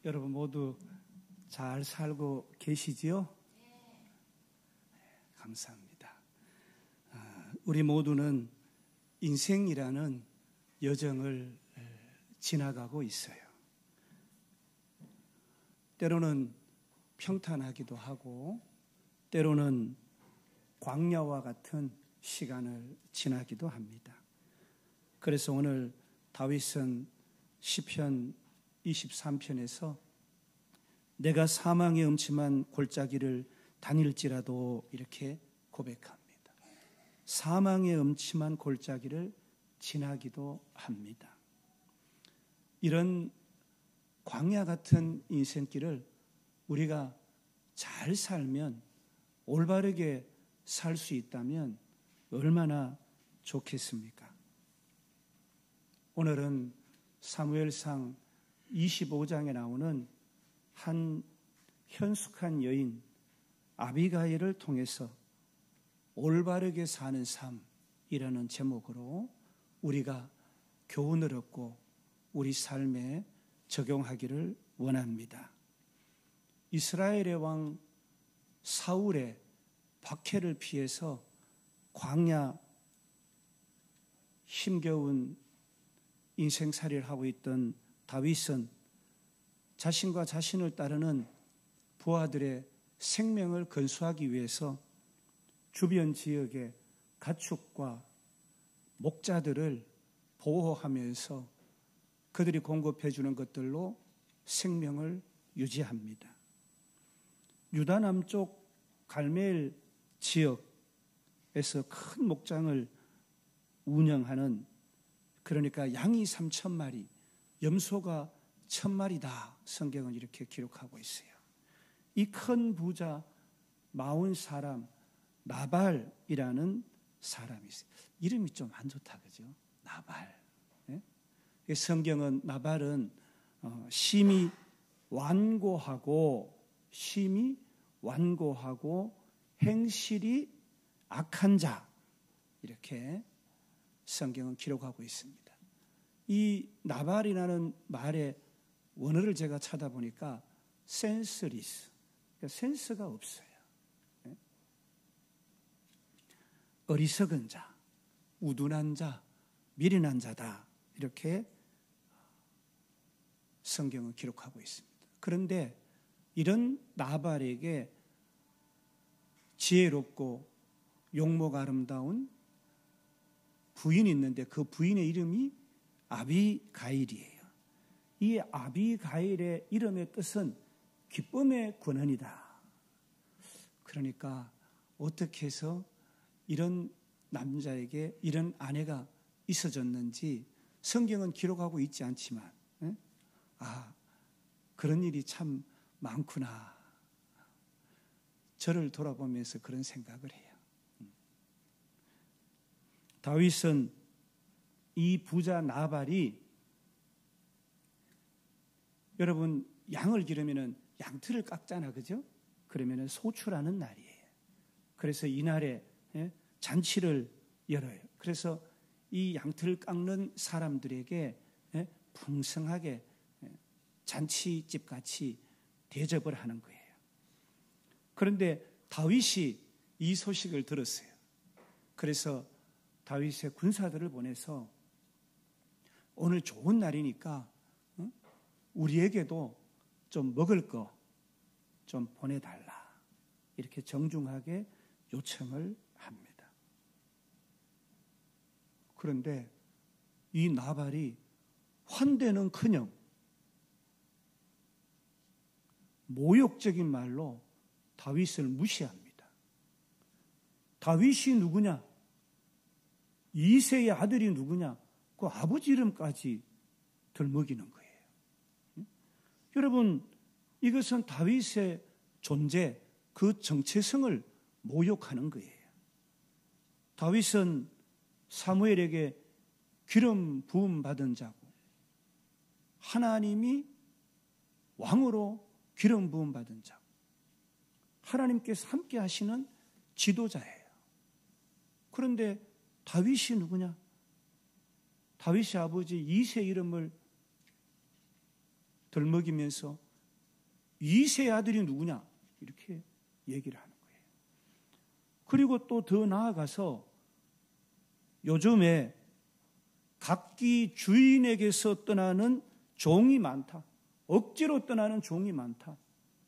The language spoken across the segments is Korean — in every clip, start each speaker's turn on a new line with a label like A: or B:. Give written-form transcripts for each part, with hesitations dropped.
A: 여러분 모두 잘 살고 계시지요? 감사합니다. 우리 모두는 인생이라는 여정을 지나가고 있어요. 때로는 평탄하기도 하고 때로는 광야와 같은 시간을 지나기도 합니다. 그래서 오늘 다윗은 시편 23편에서 내가 사망의 음침한 골짜기를 다닐지라도 이렇게 고백합니다. 사망의 음침한 골짜기를 지나기도 합니다. 이런 광야 같은 인생길을 우리가 잘 살면, 올바르게 살 수 있다면 얼마나 좋겠습니까? 오늘은 사무엘상 25장에 나오는 한 현숙한 여인 아비가일을 통해서 올바르게 사는 삶이라는 제목으로 우리가 교훈을 얻고 우리 삶에 적용하기를 원합니다. 이스라엘의 왕 사울의 박해를 피해서 광야 힘겨운 인생살이를 하고 있던 다윗은 자신과 자신을 따르는 부하들의 생명을 건수하기 위해서 주변 지역의 가축과 목자들을 보호하면서 그들이 공급해 주는 것들로 생명을 유지합니다. 유다 남쪽 갈멜 지역에서 큰 목장을 운영하는, 그러니까 양이 3,000마리, 염소가 1,000마리다. 성경은 이렇게 기록하고 있어요. 이 큰 부자 마운 사람 나발이라는 사람이 있어요. 이름이 좀 안 좋다, 그죠? 나발. 네? 성경은 나발은 심히 완고하고 행실이 악한 자, 이렇게 성경은 기록하고 있습니다. 이 나발이라는 말의 원어를 제가 찾아보니까 센스리스, 그러니까 센스가 없어요. 어리석은 자, 우둔한 자, 미련한 자다, 이렇게 성경은 기록하고 있습니다. 그런데 이런 나발에게 지혜롭고 용모가 아름다운 부인이 있는데 그 부인의 이름이 아비가일이에요. 이 아비가일의 이름의 뜻은 기쁨의 근원이다. 그러니까 어떻게 해서 이런 남자에게 이런 아내가 있어졌는지 성경은 기록하고 있지 않지만 그런 일이 참 많구나. 저를 돌아보면서 그런 생각을 해요. 다윗은 이 부자 나발이, 여러분 양을 기르면은 양털을 깎잖아, 그죠? 그러면은 소출하는 날이에요. 그래서 이날에 잔치를 열어요. 그래서 이 양털을 깎는 사람들에게 풍성하게 잔치집 같이 대접을 하는 거예요. 그런데 다윗이 이 소식을 들었어요. 그래서 다윗의 군사들을 보내서 오늘 좋은 날이니까 우리에게도 좀 먹을 거 좀 보내달라, 이렇게 정중하게 요청을 합니다. 그런데 이 나발이 환대는커녕 모욕적인 말로 다윗을 무시합니다. 다윗이 누구냐? 이새의 아들이 누구냐? 그 아버지 이름까지 들먹이는 거예요. 여러분, 이것은 다윗의 존재, 그 정체성을 모욕하는 거예요. 다윗은 사무엘에게 기름 부음 받은 자고 하나님이 왕으로 기름 부음 받은 자고 하나님께서 함께 하시는 지도자예요. 그런데 다윗이 누구냐? 다윗의 아버지 이새 이름을 들먹이면서 이세 아들이 누구냐? 이렇게 얘기를 하는 거예요. 그리고 또 더 나아가서 요즘에 각기 주인에게서 떠나는 종이 많다. 억지로 떠나는 종이 많다.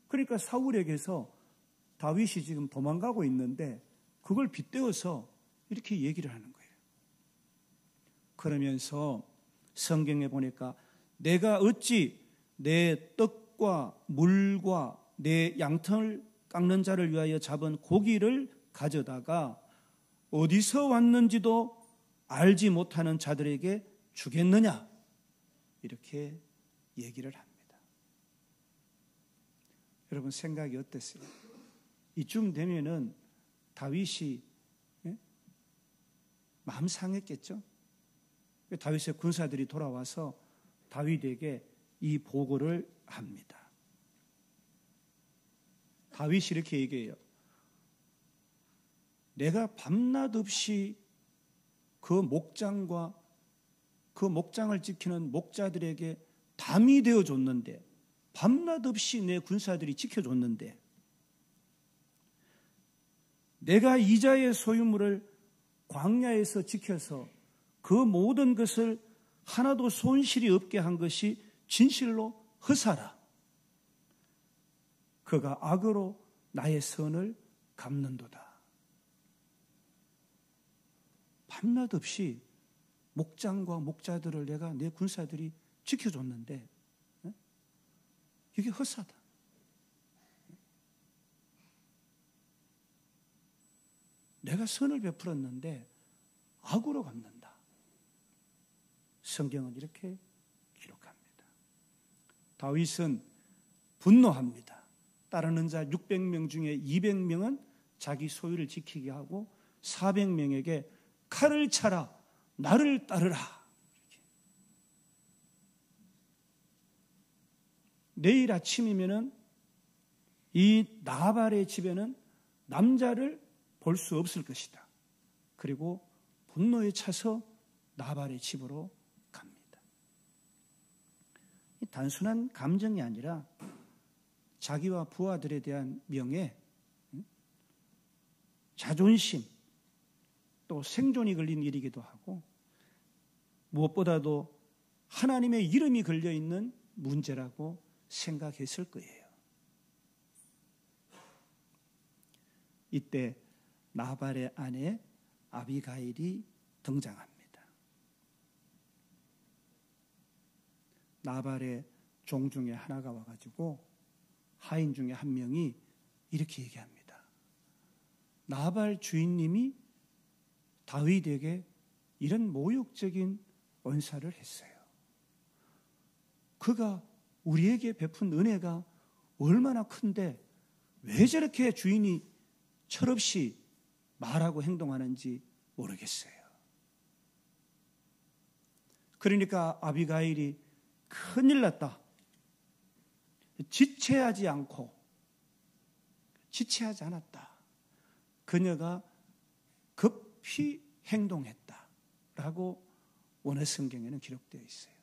A: 그러니까 사울에게서 다윗이 지금 도망가고 있는데 그걸 빗대어서 이렇게 얘기를 하는 거예요. 그러면서 성경에 보니까 내가 어찌 내 떡과 물과 내 양털 깎는 자를 위하여 잡은 고기를 가져다가 어디서 왔는지도 알지 못하는 자들에게 주겠느냐? 이렇게 얘기를 합니다. 여러분 생각이 어땠어요? 이쯤 되면은 다윗이 마음 상했겠죠? 다윗의 군사들이 돌아와서 다윗에게 이 보고를 합니다. 다윗이 이렇게 얘기해요. 내가 밤낮 없이 그 목장과 그 목장을 지키는 목자들에게 담이 되어줬는데, 밤낮 없이 내 군사들이 지켜줬는데, 내가 이자의 소유물을 광야에서 지켜서 그 모든 것을 하나도 손실이 없게 한 것이 진실로 허사라. 그가 악으로 나의 선을 갚는도다. 밤낮 없이 목장과 목자들을 내가 내 군사들이 지켜줬는데 이게 허사다. 내가 선을 베풀었는데 악으로 갚는다. 성경은 이렇게 기록합니다. 다윗은 분노합니다. 따르는 자 600명 중에 200명은 자기 소유를 지키게 하고 400명에게 칼을 차라, 나를 따르라. 내일 아침이면은 이 나발의 집에는 남자를 볼 수 없을 것이다. 그리고 분노에 차서 나발의 집으로 갑니다. 단순한 감정이 아니라 자기와 부하들에 대한 명예, 자존심, 또 생존이 걸린 일이기도 하고 무엇보다도 하나님의 이름이 걸려있는 문제라고 생각했을 거예요. 이때 나발의 아내 아비가일이 등장합니다. 나발의 종 중에 하나가 와가지고 하인 중에 한 명이 이렇게 얘기합니다. 나발 주인님이 다윗에게 이런 모욕적인 언사를 했어요. 그가 우리에게 베푼 은혜가 얼마나 큰데 왜 저렇게 주인이 철없이 말하고 행동하는지 모르겠어요. 그러니까 아비가일이 큰일 났다. 지체하지 않았다. 그녀가 급히 행동했다라고 원어 성경에는 기록되어 있어요.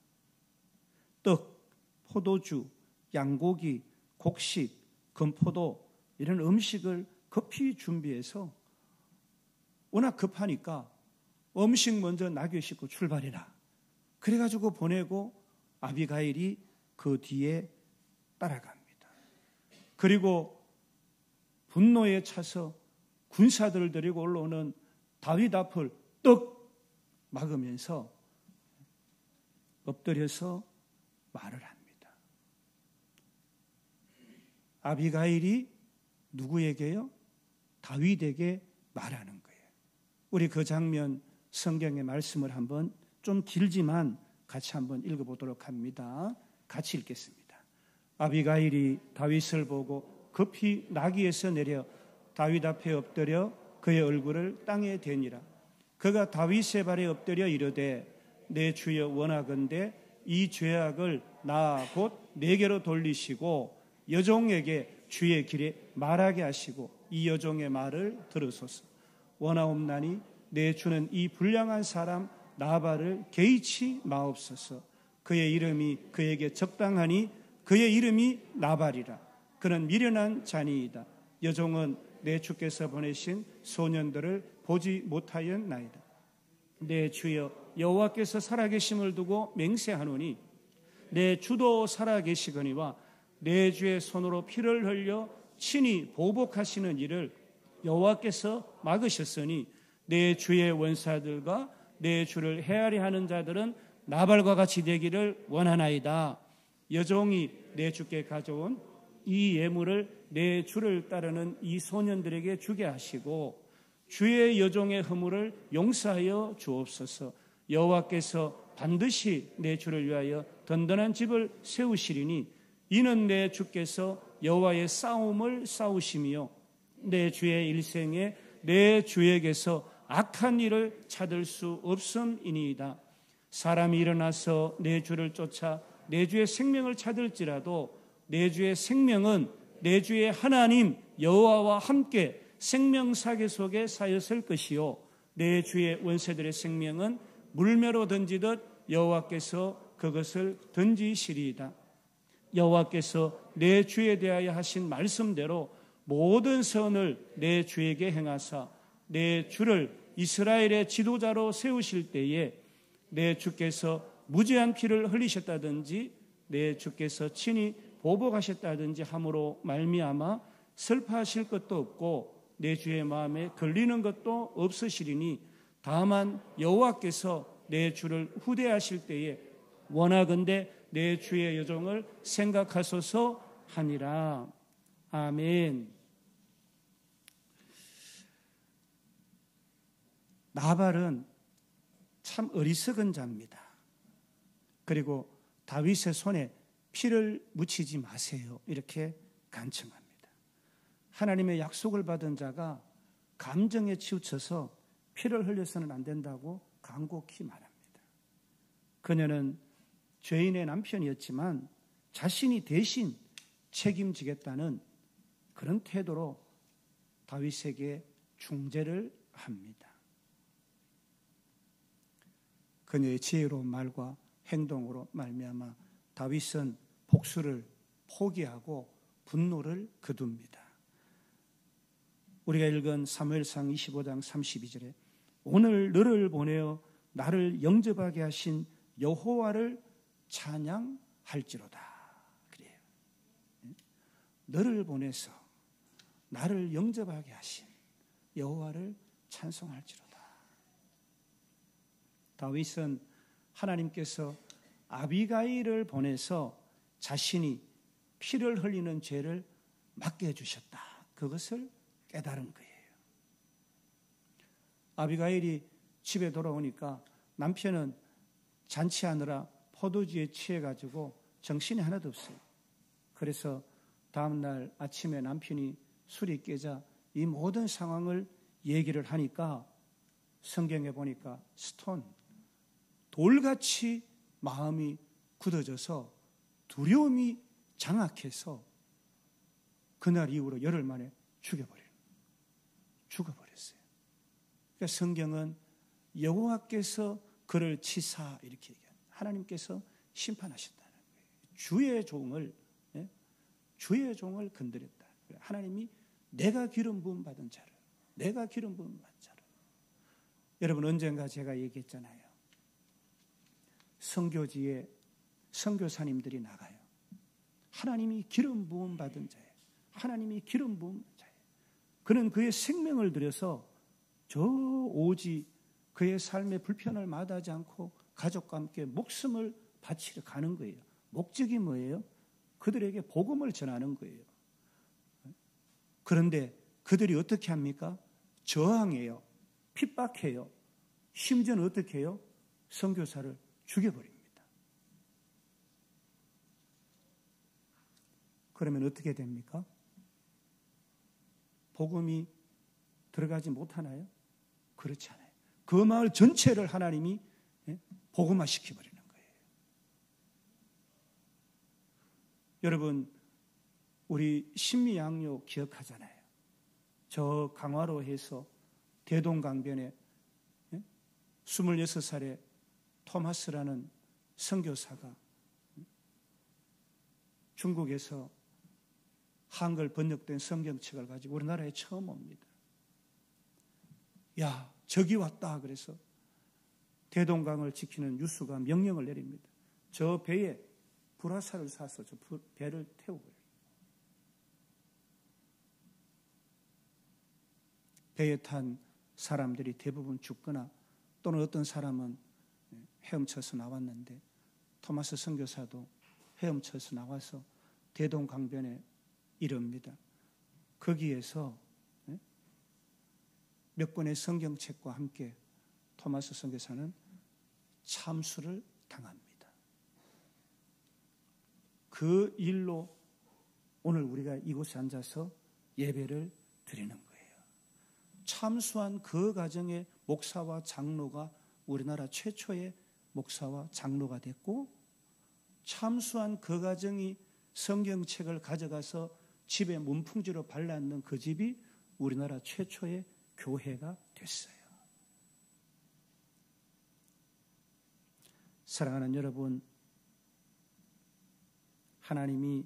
A: 떡, 포도주, 양고기, 곡식, 건포도 이런 음식을 급히 준비해서 워낙 급하니까 음식 먼저 나귀 싣고 출발해라. 그래가지고 보내고 아비가일이 그 뒤에 따라갑니다. 그리고 분노에 차서 군사들을 데리고 올라오는 다윗 앞을 떡 막으면서 엎드려서 말을 합니다. 아비가일이 누구에게요? 다윗에게 말하는 거예요. 우리 그 장면 성경의 말씀을 한번 좀 길지만 같이 한번 읽어보도록 합니다. 같이 읽겠습니다. 아비가일이 다윗을 보고 급히 나귀에서 내려 다윗 앞에 엎드려 그의 얼굴을 땅에 대니라. 그가 다윗의 발에 엎드려 이르되 내 주여 원하건대 이 죄악을 나 곧 내게로 돌리시고 여종에게 주의 길에 말하게 하시고 이 여종의 말을 들으소서. 원하옵나니 내 주는 이 불량한 사람 나발을 개의치 마옵소서. 그의 이름이 그에게 적당하니 그의 이름이 나발이라. 그는 미련한 자니이다. 여종은 내 주께서 보내신 소년들을 보지 못하였나이다. 내 주여 여호와께서 살아계심을 두고 맹세하노니 내 주도 살아계시거니와 내 주의 손으로 피를 흘려 친히 보복하시는 일을 여호와께서 막으셨으니 내 주의 원사들과 내 주를 헤아려 하는 자들은 나발과 같이 되기를 원하나이다. 여종이 내 주께 가져온 이 예물을 내 주를 따르는 이 소년들에게 주게 하시고 주의 여종의 허물을 용서하여 주옵소서. 여호와께서 반드시 내 주를 위하여 든든한 집을 세우시리니 이는 내 주께서 여호와의 싸움을 싸우시며 내 주의 일생에 내 주에게서 악한 일을 찾을 수 없음이니이다. 사람이 일어나서 내 주를 쫓아 내 주의 생명을 찾을지라도 내 주의 생명은 내 주의 하나님 여호와와 함께 생명사계 속에 사였을 것이요 내 주의 원세들의 생명은 물매로 던지듯 여호와께서 그것을 던지시리이다. 여호와께서 내 주에 대하여 하신 말씀대로 모든 선을 내 주에게 행하사 내 주를 이스라엘의 지도자로 세우실 때에 내 주께서 무죄한 피를 흘리셨다든지 내 주께서 친히 보복하셨다든지 함으로 말미암아 슬퍼하실 것도 없고 내 주의 마음에 걸리는 것도 없으시리니 다만 여호와께서 내 주를 후대하실 때에 원하건대 내 주의 여종을 생각하소서 하니라. 아멘. 나발은 참 어리석은 자입니다. 그리고 다윗의 손에 피를 묻히지 마세요. 이렇게 간청합니다. 하나님의 약속을 받은 자가 감정에 치우쳐서 피를 흘려서는 안 된다고 간곡히 말합니다. 그녀는 죄인의 남편이었지만 자신이 대신 책임지겠다는 그런 태도로 다윗에게 중재를 합니다. 그녀의 지혜로운 말과 행동으로 말미암아 다윗은 복수를 포기하고 분노를 거둡니다. 우리가 읽은 사무엘상 25장 32절에 오늘 너를 보내어 나를 영접하게 하신 여호와를 찬양할지로다. 그래요. 너를 보내서 나를 영접하게 하신 여호와를 찬송할지로다. 다윗은 하나님께서 아비가일을 보내서 자신이 피를 흘리는 죄를 맡게 해주셨다. 그것을 깨달은 거예요. 아비가일이 집에 돌아오니까 남편은 잔치하느라 포도주에 취해가지고 정신이 하나도 없어요. 그래서 다음날 아침에 남편이 술이 깨자 이 모든 상황을 얘기를 하니까 성경에 보니까 돌같이 마음이 굳어져서 두려움이 장악해서 그날 이후로 열흘 만에 죽어버렸어요. 그러니까 성경은 여호와께서 그를 치사 이렇게 얘기합니다. 하나님께서 심판하셨다는 거예요. 주의 종을 건드렸다. 하나님이 내가 기름 부음 받은 자를, 여러분 언젠가 제가 얘기했잖아요. 선교지에 선교사님들이 나가요. 하나님이 기름 부음 받은 자예요. 그는 그의 생명을 들여서 저 오지 그의 삶의 불편을 마다하지 않고 가족과 함께 목숨을 바치러 가는 거예요. 목적이 뭐예요? 그들에게 복음을 전하는 거예요. 그런데 그들이 어떻게 합니까? 저항해요. 핍박해요. 심지어는 어떻게 해요? 선교사를 죽여버립니다. 그러면 어떻게 됩니까? 복음이 들어가지 못하나요? 그렇지 않아요. 그 마을 전체를 하나님이 복음화시켜버리는 거예요. 여러분, 우리 신미양요 기억하잖아요. 저 강화로 해서 대동강변에 26살의 토마스라는 선교사가 중국에서 한글 번역된 성경책을 가지고 우리나라에 처음 옵니다. 야, 적이 왔다. 그래서 대동강을 지키는 유수가 명령을 내립니다. 저 배에 불화살을 쏴서 저 배를 태우고요. 배에 탄 사람들이 대부분 죽거나 또는 어떤 사람은 헤엄쳐서 나왔는데 토마스 선교사도 헤엄쳐서 나와서 대동강변에 이릅니다. 거기에서 몇 권의 성경책과 함께 토마스 선교사는 참수를 당합니다. 그 일로 오늘 우리가 이곳에 앉아서 예배를 드리는 거예요. 참수한 그 가정의 목사와 장로가 우리나라 최초의 목사와 장로가 됐고, 참수한 그 가정이 성경책을 가져가서 집에 문풍지로 발랐는 그 집이 우리나라 최초의 교회가 됐어요. 사랑하는 여러분, 하나님이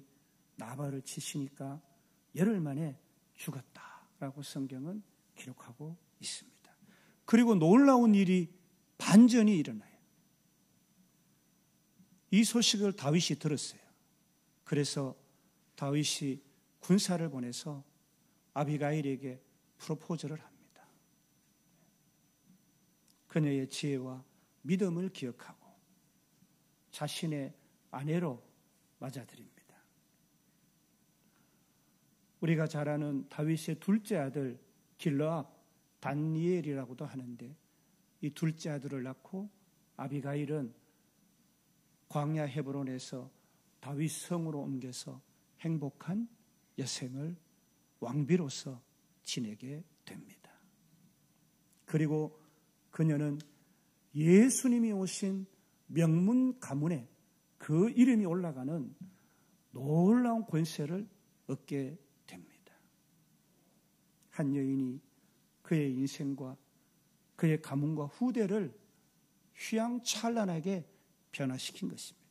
A: 나발을 치시니까 열흘 만에 죽었다라고 성경은 기록하고 있습니다. 그리고 놀라운 일이 반전이 일어나요. 이 소식을 다윗이 들었어요. 그래서 다윗이 군사를 보내서 아비가일에게 프로포즈를 합니다. 그녀의 지혜와 믿음을 기억하고 자신의 아내로 맞아들입니다. 우리가 잘 아는 다윗의 둘째 아들 길르압 단니엘이라고도 하는데, 이 둘째 아들을 낳고 아비가일은 광야 헤브론에서 다윗 성으로 옮겨서 행복한 여생을 왕비로서 지내게 됩니다. 그리고 그녀는 예수님이 오신 명문 가문에 그 이름이 올라가는 놀라운 권세를 얻게 됩니다. 한 여인이 그의 인생과 그의 가문과 후대를 휘황찬란하게 변화시킨 것입니다.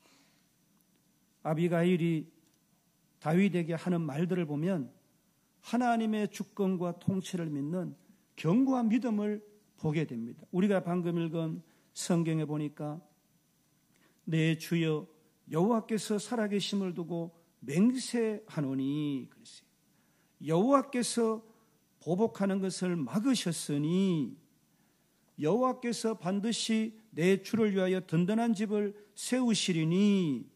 A: 아비가일이 다윗에게 하는 말들을 보면 하나님의 주권과 통치를 믿는 견고한 믿음을 보게 됩니다. 우리가 방금 읽은 성경에 보니까 내 주여 여호와께서 살아계심을 두고 맹세하노니 그랬어요. 여호와께서 보복하는 것을 막으셨으니 여호와께서 반드시 내 주를 위하여 든든한 집을 세우시리니,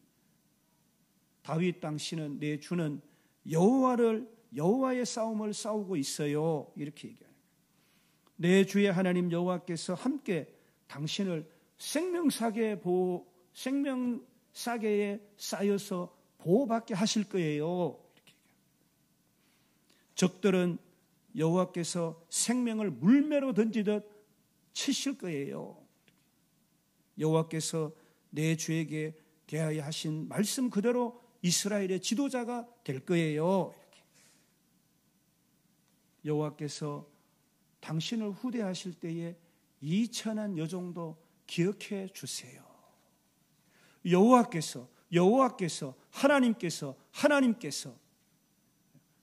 A: 다윗 당시는 내 주는 여호와의 싸움을 싸우고 있어요. 이렇게 얘기하는 거예요. 내 주의 하나님 여호와께서 함께 당신을 생명사계에 쌓여서 보호받게 하실 거예요. 이렇게 얘기해요. 적들은 여호와께서 생명을 물매로 던지듯 치실 거예요. 여호와께서 내 주에게 대하여 하신 말씀 그대로 이스라엘의 지도자가 될 거예요. 이렇게. 여호와께서 당신을 후대하실 때에 이 천한 여종도 기억해 주세요. 여호와께서 하나님께서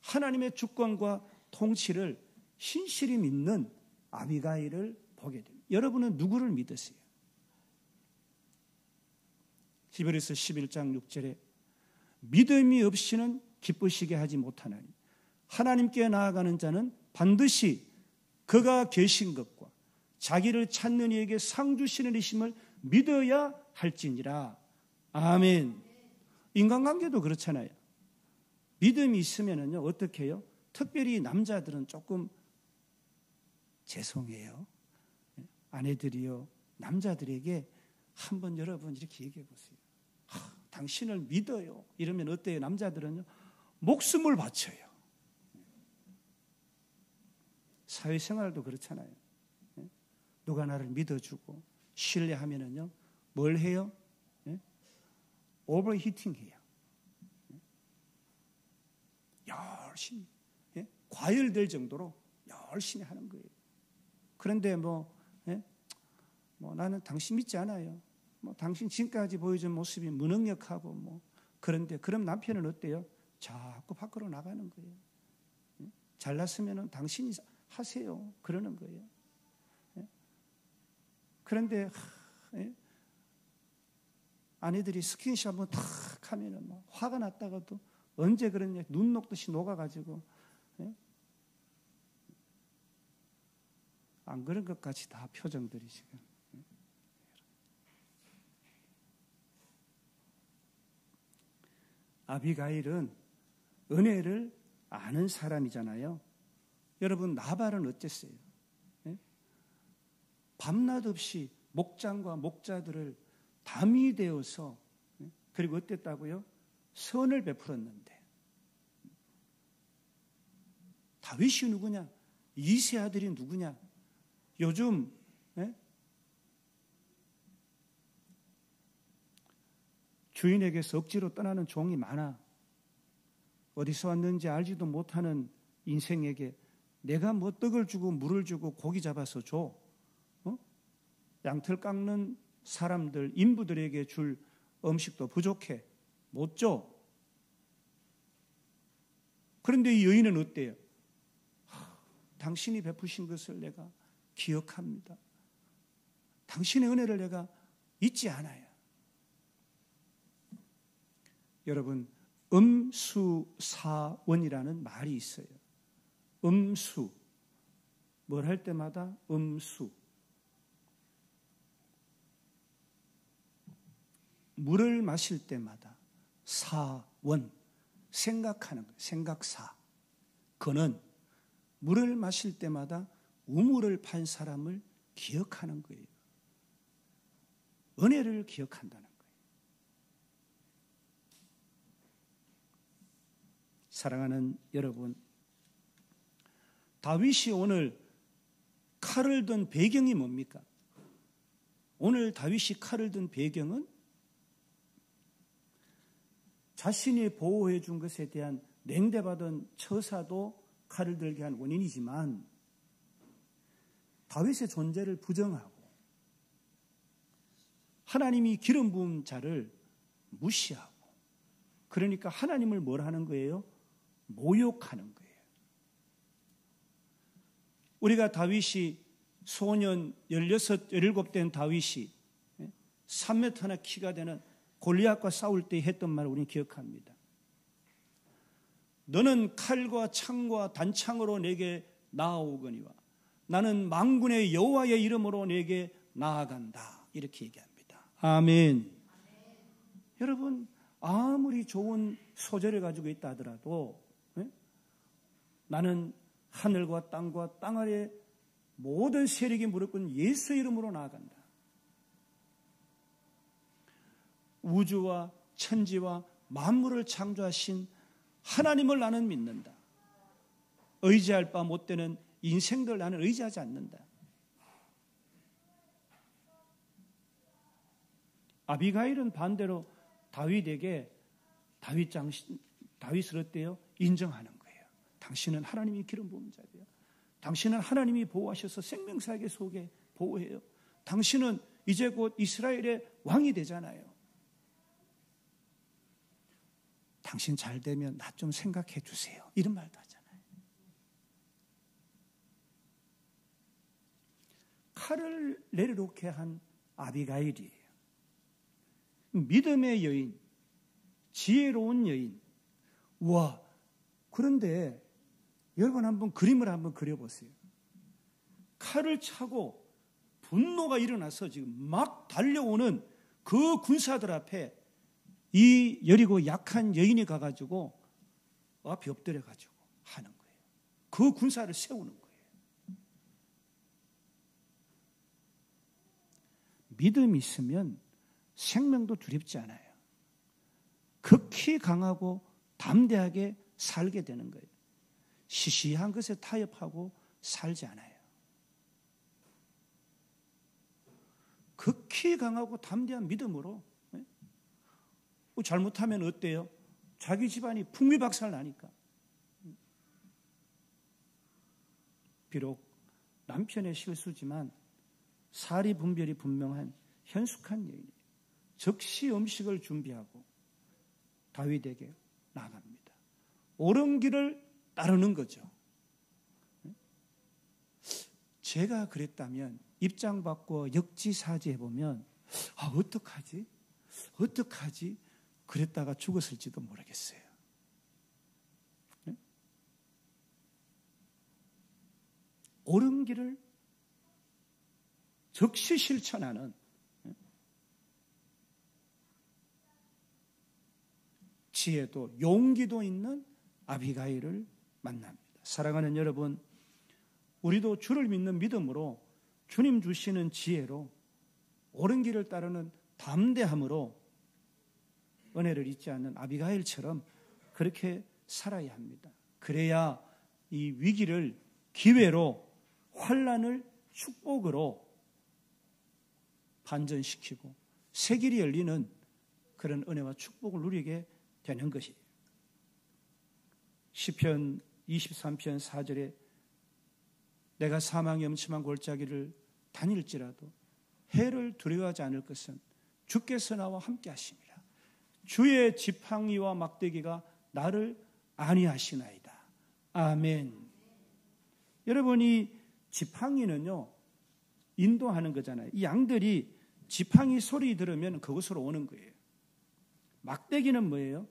A: 하나님의 주권과 통치를 신실히 믿는 아비가일을 보게 됩니다. 여러분은 누구를 믿으세요? 히브리서 11장 6절에 믿음이 없이는 기쁘시게 하지 못하나니 하나님께 나아가는 자는 반드시 그가 계신 것과 자기를 찾는 이에게 상 주시는 이심을 믿어야 할지니라. 아멘. 인간관계도 그렇잖아요. 믿음이 있으면은요, 어떻게 해요? 특별히 남자들은 조금 죄송해요. 아내들이요, 남자들에게 한번 여러분 이렇게 얘기해 보세요. 당신을 믿어요. 이러면 어때요? 남자들은요, 목숨을 바쳐요. 사회생활도 그렇잖아요. 누가 나를 믿어주고 신뢰하면은요, 뭘 해요? 오버히팅 해요. 열심히, 과열될 정도로 열심히 하는 거예요. 그런데 나는 당신 믿지 않아요. 당신 지금까지 보여준 모습이 무능력하고 그런데 그럼 남편은 어때요? 자꾸 밖으로 나가는 거예요. 잘났으면 당신이 하세요. 그러는 거예요. 그런데 아내들이 스킨십 한번 탁 하면은 막 화가 났다가도 언제 그러냐 눈 녹듯이 녹아가지고 안 그런 것 같이 다 표정들이 지금. 아비가일은 은혜를 아는 사람이잖아요. 여러분 나발은 어땠어요? 밤낮 없이 목장과 목자들을 담이 되어서 그리고 어땠다고요? 선을 베풀었는데 다윗이 누구냐? 이세 아들이 누구냐? 요즘 주인에게서 억지로 떠나는 종이 많아. 어디서 왔는지 알지도 못하는 인생에게 내가 뭐 떡을 주고 물을 주고 고기 잡아서 줘. 양털 깎는 사람들, 인부들에게 줄 음식도 부족해. 못 줘. 그런데 이 여인은 어때요? 당신이 베푸신 것을 내가 기억합니다. 당신의 은혜를 내가 잊지 않아요. 여러분, 음수사원이라는 말이 있어요. 음수. 뭘 할 때마다 음수. 물을 마실 때마다 사원. 생각하는 거예요. 생각사. 그는 물을 마실 때마다 우물을 판 사람을 기억하는 거예요. 은혜를 기억한다는 거예요. 사랑하는 여러분, 다윗이 오늘 칼을 든 배경이 뭡니까? 오늘 다윗이 칼을 든 배경은 자신이 보호해 준 것에 대한 냉대받은 처사도 칼을 들게 한 원인이지만 다윗의 존재를 부정하고 하나님이 기름 부은 자를 무시하고 그러니까 하나님을 뭘 하는 거예요? 모욕하는 거예요. 우리가 다윗이 소년 16, 17된 다윗이 3m나 키가 되는 골리앗과 싸울 때 했던 말을 우리는 기억합니다. 너는 칼과 창과 단창으로 내게 나아오거니와 나는 만군의 여호와의 이름으로 내게 나아간다. 이렇게 얘기합니다. 아멘. 여러분 아무리 좋은 소재를 가지고 있다 하더라도 나는 하늘과 땅과 땅 아래 모든 세력이 무릎 꿇은 예수의 이름으로 나아간다. 우주와 천지와 만물을 창조하신 하나님을 나는 믿는다. 의지할 바 못 되는 인생들 나는 의지하지 않는다. 아비가일은 반대로 다윗에게 다윗을 어때요? 인정하는 거예요. 당신은 하나님이 기름 부은 자예요. 당신은 하나님이 보호하셔서 생명사에게 속에 보호해요. 당신은 이제 곧 이스라엘의 왕이 되잖아요. 당신 잘 되면 나 좀 생각해 주세요. 이런 말도 하잖아요. 칼을 내려놓게 한 아비가일이에요. 믿음의 여인, 지혜로운 여인. 와, 그런데 여러분 한번 그림을 한번 그려보세요. 칼을 차고 분노가 일어나서 지금 막 달려오는 그 군사들 앞에 이 여리고 약한 여인이 가가지고 앞에 엎드려가지고 하는 거예요. 그 군사를 세우는 거예요. 믿음이 있으면 생명도 두렵지 않아요. 극히 강하고 담대하게 살게 되는 거예요. 시시한 것에 타협하고 살지 않아요. 극히 강하고 담대한 믿음으로 잘못하면 어때요? 자기 집안이 풍비박살 나니까. 비록 남편의 실수지만 사리 분별이 분명한 현숙한 여인이에요. 즉시 음식을 준비하고 다윗에게 나갑니다. 옳은 길을 따르는 거죠. 제가 그랬다면 입장 바꿔 역지사지해 보면 어떡하지? 그랬다가 죽었을지도 모르겠어요. 옳은 길을 즉시 실천하는 지혜도 용기도 있는 아비가일을 만납니다. 사랑하는 여러분, 우리도 주를 믿는 믿음으로 주님 주시는 지혜로 옳은 길을 따르는 담대함으로 은혜를 잊지 않는 아비가일처럼 그렇게 살아야 합니다. 그래야 이 위기를 기회로, 환난을 축복으로 반전시키고 새 길이 열리는 그런 은혜와 축복을 누리게 되는 것이에요. 시편 23편 4절에 내가 사망의 음침한 골짜기를 다닐지라도 해를 두려워하지 않을 것은 주께서 나와 함께 하심이라. 주의 지팡이와 막대기가 나를 안위하시나이다. 아멘. 여러분이 지팡이는요, 인도하는 거잖아요. 이 양들이 지팡이 소리 들으면 그곳으로 오는 거예요. 막대기는 뭐예요?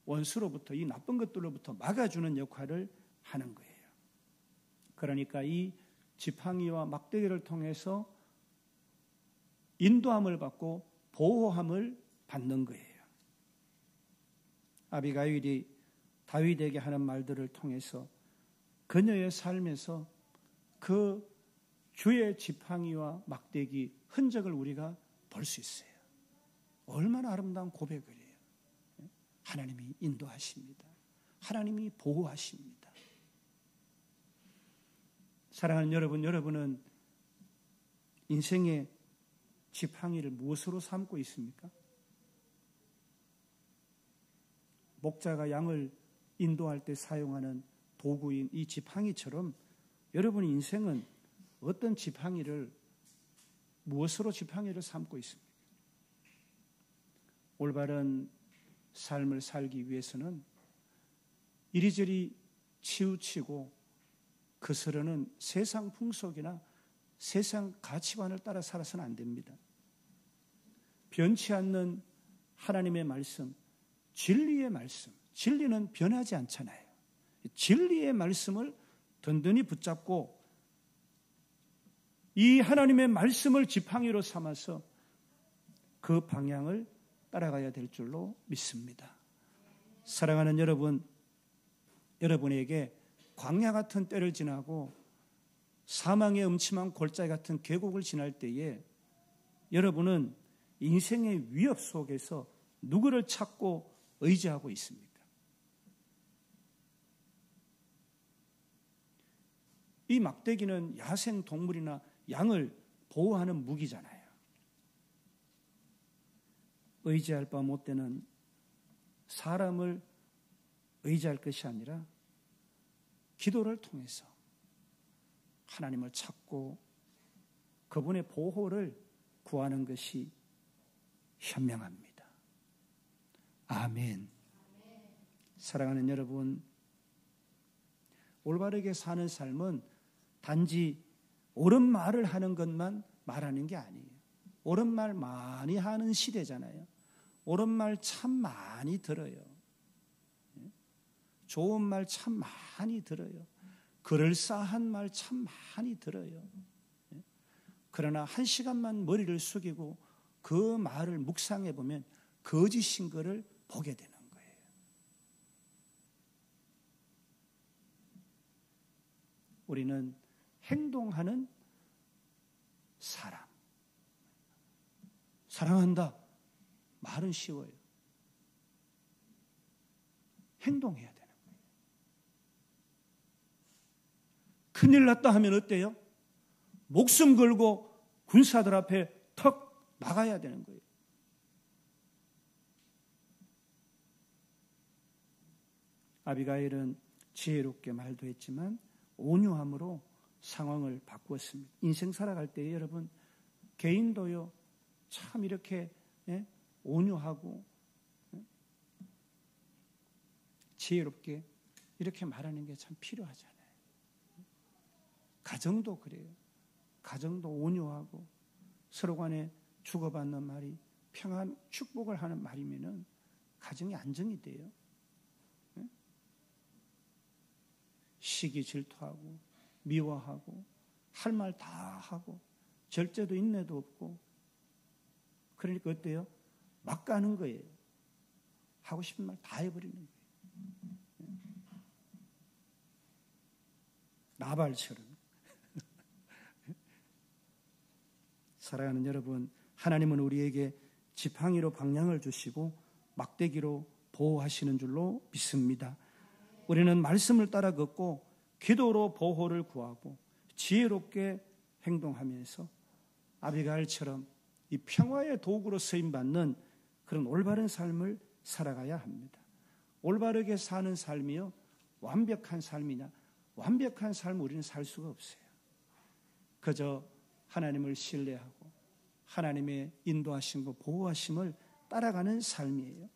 A: 원수로부터, 이 나쁜 것들로부터 막아주는 역할을 하는 거예요. 그러니까 이 지팡이와 막대기를 통해서 인도함을 받고 보호함을 받는 거예요. 아비가일이 다윗에게 하는 말들을 통해서 그녀의 삶에서 그 주의 지팡이와 막대기 흔적을 우리가 볼 수 있어요. 얼마나 아름다운 고백이에요. 하나님이 인도하십니다. 하나님이 보호하십니다. 사랑하는 여러분, 여러분은 인생의 지팡이를 무엇으로 삼고 있습니까? 목자가 양을 인도할 때 사용하는 도구인 이 지팡이처럼 여러분의 인생은 어떤 지팡이를, 무엇으로 지팡이를 삼고 있습니까? 올바른 삶을 살기 위해서는 이리저리 치우치고 거스르는 세상 풍속이나 세상 가치관을 따라 살아서는 안 됩니다. 변치 않는 하나님의 말씀, 진리의 말씀, 진리는 변하지 않잖아요. 진리의 말씀을 든든히 붙잡고 이 하나님의 말씀을 지팡이로 삼아서 그 방향을 따라가야 될 줄로 믿습니다. 사랑하는 여러분, 여러분에게 광야 같은 때를 지나고 사망의 음침한 골짜기 같은 계곡을 지날 때에 여러분은 인생의 위협 속에서 누구를 찾고 의지하고 있습니까? 이 막대기는 야생 동물이나 양을 보호하는 무기잖아요. 의지할 바 못 되는 사람을 의지할 것이 아니라 기도를 통해서 하나님을 찾고 그분의 보호를 구하는 것이 현명합니다. 아멘. 사랑하는 여러분, 올바르게 사는 삶은 단지 옳은 말을 하는 것만 말하는 게 아니에요. 옳은 말 많이 하는 시대잖아요. 옳은 말 참 많이 들어요. 좋은 말 참 많이 들어요. 그럴싸한 말 참 많이 들어요. 그러나 한 시간만 머리를 숙이고 그 말을 묵상해 보면 거짓인 것을 보게 되는 거예요. 우리는 행동하는 사람. 사랑한다. 말은 쉬워요. 행동해야 되는 거예요. 큰일 났다 하면 어때요? 목숨 걸고 군사들 앞에 턱 나가야 되는 거예요. 아비가일은 지혜롭게 말도 했지만 온유함으로 상황을 바꾸었습니다. 인생 살아갈 때 여러분, 개인도요, 참 이렇게 온유하고 지혜롭게 이렇게 말하는 게 참 필요하잖아요. 가정도 그래요. 가정도 온유하고 서로 간에 주고받는 말이 평안, 축복을 하는 말이면은 가정이 안정이 돼요. 시기 질투하고 미워하고 할 말 다 하고 절제도 인내도 없고 그러니까 어때요? 막 가는 거예요. 하고 싶은 말 다 해버리는 거예요. 나발처럼. 사랑하는 여러분, 하나님은 우리에게 지팡이로 방향을 주시고 막대기로 보호하시는 줄로 믿습니다. 우리는 말씀을 따라 걷고 기도로 보호를 구하고 지혜롭게 행동하면서 아비가일처럼 이 평화의 도구로 쓰임받는 그런 올바른 삶을 살아가야 합니다. 올바르게 사는 삶이요, 완벽한 삶이냐? 완벽한 삶을 우리는 살 수가 없어요. 그저 하나님을 신뢰하고 하나님의 인도하심과 보호하심을 따라가는 삶이에요.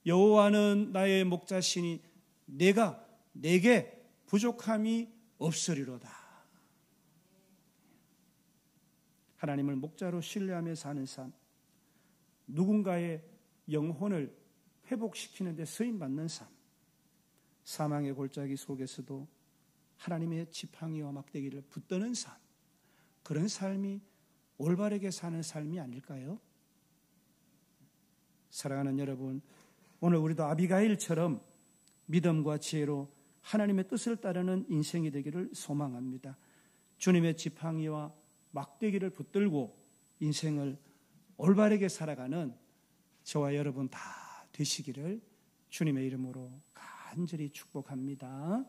A: 여호와는 나의 목자시니 내게 부족함이 없으리로다. 하나님을 목자로 신뢰하며 사는 삶, 누군가의 영혼을 회복시키는 데 쓰임받는 삶, 사망의 골짜기 속에서도 하나님의 지팡이와 막대기를 붙드는 삶, 그런 삶이 올바르게 사는 삶이 아닐까요? 사랑하는 여러분, 오늘 우리도 아비가일처럼 믿음과 지혜로 하나님의 뜻을 따르는 인생이 되기를 소망합니다. 주님의 지팡이와 막대기를 붙들고 인생을 올바르게 살아가는 저와 여러분 다 되시기를 주님의 이름으로 간절히 축복합니다.